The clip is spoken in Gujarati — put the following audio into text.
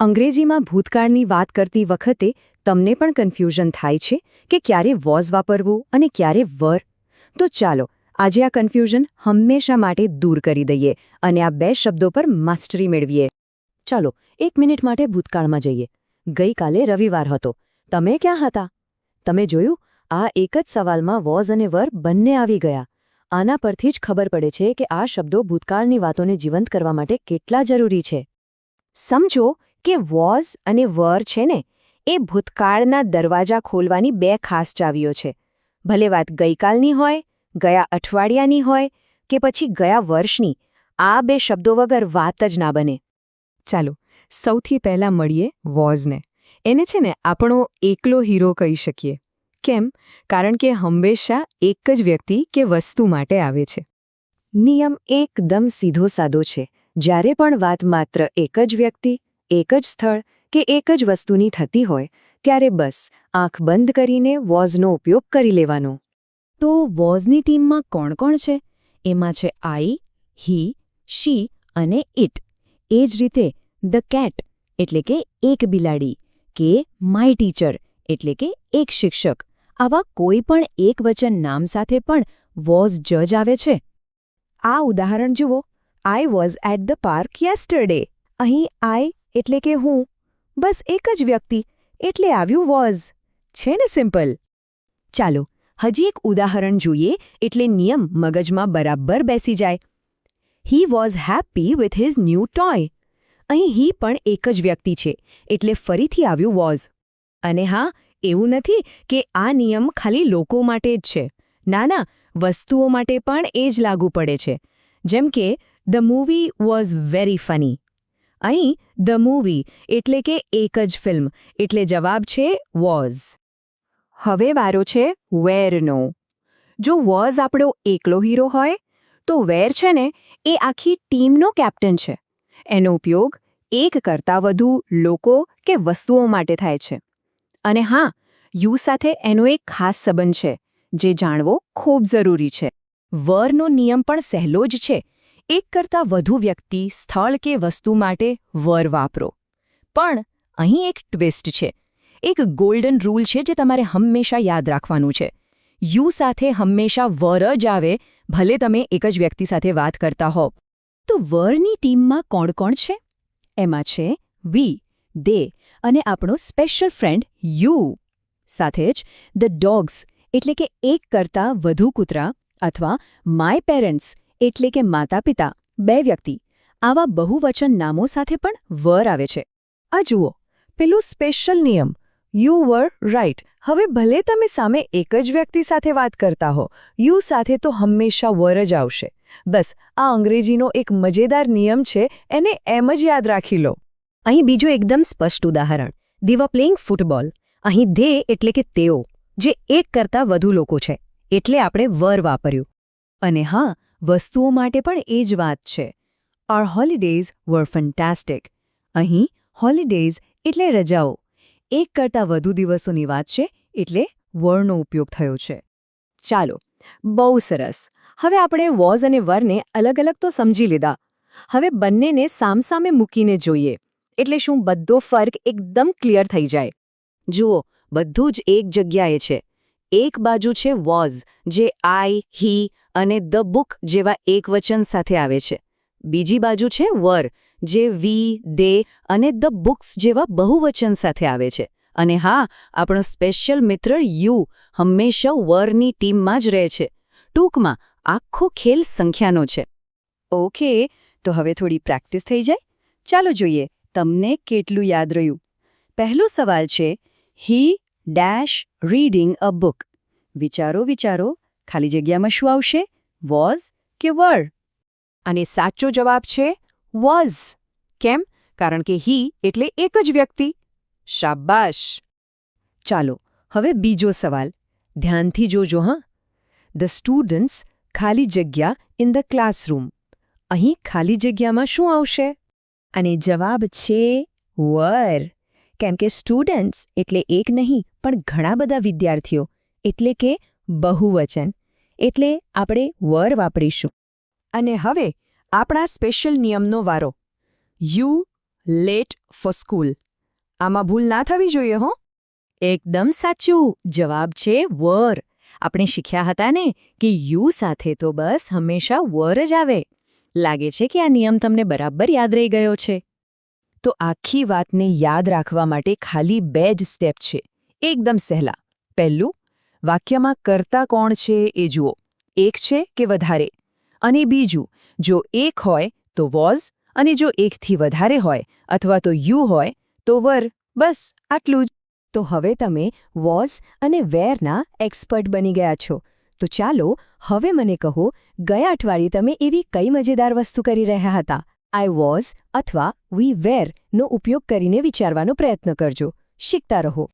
અંગ્રેજીમાં ભૂતકાળની વાત કરતી વખતે તમને પણ કન્ફ્યુઝન થાય છે કે ક્યારે વોઝ વાપરવું અને ક્યારે વર? તો ચાલો આજે આ કન્ફ્યુઝન હંમેશા માટે દૂર કરી દઈએ અને આ બે શબ્દો પર માસ્ટરી મેળવીએ. ચાલો 1 મિનિટ માટે ભૂતકાળમાં જઈએ. ગઈકાલે રવિવાર હતો. તમે ક્યાં હતા? તમે જોયું, આ એક જ સવાલમાં વોઝ અને વર બંને આવી ગયા. આના પરથી જ ખબર પડે છે કે આ શબ્દો ભૂતકાળની વાતોને જીવંત કરવા માટે કેટલા જરૂરી છે. સમજો કે વોઝ અને વર છે ને, એ ભૂતકાળના દરવાજા ખોલવાની બે ખાસ ચાવીઓ છે. ભલે વાત ગઈકાલની હોય, ગયા અઠવાડિયાની હોય કે પછી ગયા વર્ષની, આ બે શબ્દો વગર વાત જ ના બને. ચાલો સૌથી પહેલાં મળીએ વોઝને. એને છે ને આપણો એકલો હીરો કહી શકીએ. કેમ? કારણ કે હંમેશા એક જ વ્યક્તિ કે વસ્તુ માટે આવે છે. નિયમ એકદમ સીધો સાદો છે. જ્યારે પણ વાત માત્ર એક જ વ્યક્તિ, એક જ સ્થળ કે એક જ વસ્તુની થતી હોય, ત્યારે બસ આંખ બંધ કરીને વોઝનો ઉપયોગ કરી લેવાનો. તો વોઝની ટીમમાં કોણ કોણ છે? એમાં છે આઈ, હી, શી અને ઇટ. એ જ રીતે ધ કેટ એટલે કે એક બિલાડી, કે માય ટીચર એટલે કે એક શિક્ષક, આવા કોઈ પણ એક વચન નામ સાથે પણ વોઝ જજ આવે છે. આ ઉદાહરણ જુઓ. I was at the park yesterday. અહીં આઈ એટલે કે હું, બસ એક જ વ્યક્તિ, એટલે આવ્યું વોઝ. છે ને સિમ્પલ? ચાલો હજી એક ઉદાહરણ જોઈએ એટલે નિયમ મગજમાં બરાબર બેસી જાય. He was happy with his new toy. અહીં હી પણ એક જ વ્યક્તિ છે, એટલે ફરીથી આવ્યું વોઝ. અને હા, એવું નથી કે આ નિયમ ખાલી લોકો માટે જ છે. ના ના, વસ્તુઓ માટે પણ એ જ લાગુ પડે છે. જેમ કે the movie was very funny. અહીં ધ મૂવી એટલે કે એક જ ફિલ્મ, એટલે જવાબ છે વોઝ. હવે વારો છે વેરનો. જો વોઝ આપણો એકલો હીરો હોય, તો વેર છે ને એ આખી ટીમનો કેપ્ટન છે. એનો ઉપયોગ એક કરતાં વધુ લોકો કે વસ્તુઓ માટે થાય છે. અને હા, યુ સાથે એનો એક ખાસ સંબંધ છે, જે જાણવો ખૂબ જરૂરી છે. વરનો નિયમ પણ સહેલો જ છે. એક કરતાં વધુ વ્યક્તિ, સ્થળ કે વસ્તુ માટે વર વાપરો. પણ અહીં એક ટ્વિસ્ટ છે. એક ગોલ્ડન રૂલ છે જે તમારે હંમેશા યાદ રાખવાનું છે. યુ સાથે હંમેશા વર જ આવે, ભલે તમે એક જ વ્યક્તિ સાથે વાત કરતા હો. તો વરની ટીમમાં કોણ કોણ છે? એમાં છે વી, દે અને આપણો સ્પેશિયલ ફ્રેન્ડ યુ. સાથે જ ધ ડોગ્સ એટલે કે એક કરતાં વધુ કૂતરા, અથવા માય પેરેન્ટ્સ એટલે કે માતા-પિતા, બે વ્યક્તિ, આવા બહુવચન નામો સાથે પણ વર આવે છે. આ જુઓ, પેલું સ્પેશિયલ નિયમ, યુ વર રાઇટ. હવે ભલે તમે સામે એક જ વ્યક્તિ સાથે વાત કરતા હો, યુ સાથે તો હંમેશા વર જ આવશે. બસ આ અંગ્રેજીનો એક મજેદાર નિયમ છે, એને એમ જ યાદ રાખી લો. અહીં બીજું એકદમ સ્પષ્ટ ઉદાહરણ. દે વર પ્લેઇંગ ફૂટબોલ. અહીં ધે એટલે કે તેઓ, જે એક કરતાં વધુ લોકો છે, એટલે આપણે વર વાપર્યું. અને હા, વસ્તુઓ માટે પણ એ જ વાત છે. Our holidays were fantastic. અહીં હોલિડેઝ એટલે રજાઓ. એક કરતાં વધુ દિવસોની વાત છે, એટલે વરનો ઉપયોગ થયો છે. ચાલો, બહુ સરસ. હવે આપણે વોઝ અને વરને અલગ અલગ તો સમજી લીધા. હવે બંનેને સામસામે મૂકીને જોઈએ, એટલે શું બધો ફર્ક એકદમ ક્લિયર થઈ જાય. જુઓ, બધું જ એક જગ્યાએ છે. એક બાજુ છે વોઝ, જે આઈ, હી અને ધ બુક જેવા એકવચન સાથે આવે છે. બીજી બાજુ છે વર, જે વી, દે અને ધ બુક્સ જેવા બહુવચન સાથે આવે છે. અને હા, આપણો સ્પેશિયલ મિત્ર યુ હંમેશા વરની ટીમમાં જ રહે છે. ટૂંકમાં આખો ખેલ સંખ્યાનો છે. ઓકે, તો હવે થોડી પ્રેક્ટિસ થઈ જાય. ચાલો જોઈએ તમને કેટલું યાદ રહ્યું. પહેલો સવાલ છે, હી ડેશ રીડિંગ અ બુક. વિચારો વિચારો, ખાલી જગ્યામાં શું આવશે? વોઝ કે વર? અને સાચો જવાબ છે વોઝ. કેમ? કારણ કે હી એટલે એક જ વ્યક્તિ. શાબાશ! ચાલો હવે બીજો સવાલ. ધ્યાનથી જોજો હા. ધ સ્ટુડન્ટ્સ ખાલી જગ્યા ઇન ધ ક્લાસરૂમ. અહીં ખાલી જગ્યામાં શું આવશે? અને જવાબ છે વર. કેમ કે સ્ટુડન્ટ્સ એટલે એક નહીં પણ ઘણા બધા વિદ્યાર્થીઓ, એટલે કે બહુવચન. એટલે આપણે વર વાપરીશું. અને હવે આપણા સ્પેશિયલ નિયમનો વારો. You late for school. આમાં ભૂલ ના થવી જોઈએ હો. એકદમ સાચું. જવાબ છે વર. આપણે શીખ્યા હતા ને કે યુ સાથે તો બસ હંમેશા વર જ આવે. લાગે છે કે આ નિયમ તમને બરાબર યાદ રહી ગયો છે. તો આખી વાતને યાદ રાખવા માટે ખાલી 2 જ સ્ટેપ છે, એકદમ સહેલા. પહેલું, વાક્યમાં કર્તા કોણ છે એ જુઓ, એક છે કે વધારે. અને બીજું, જો એક હોય તો વોઝ, અને જો એકથી વધારે હોય અથવા તો યુ હોય તો વર. બસ આટલું જ. તો હવે તમે વોઝ અને વેરના એક્સપર્ટ બની ગયા છો. તો ચાલો હવે મને કહો, ગયા અઠવાડિયે તમે એવી કઈ મજેદાર વસ્તુ કરી રહ્યા હતા? આઈ વોઝ અથવા વી વેર નો ઉપયોગ કરીને વિચારવાનો પ્રયત્ન કરજો. શીખતા રહો.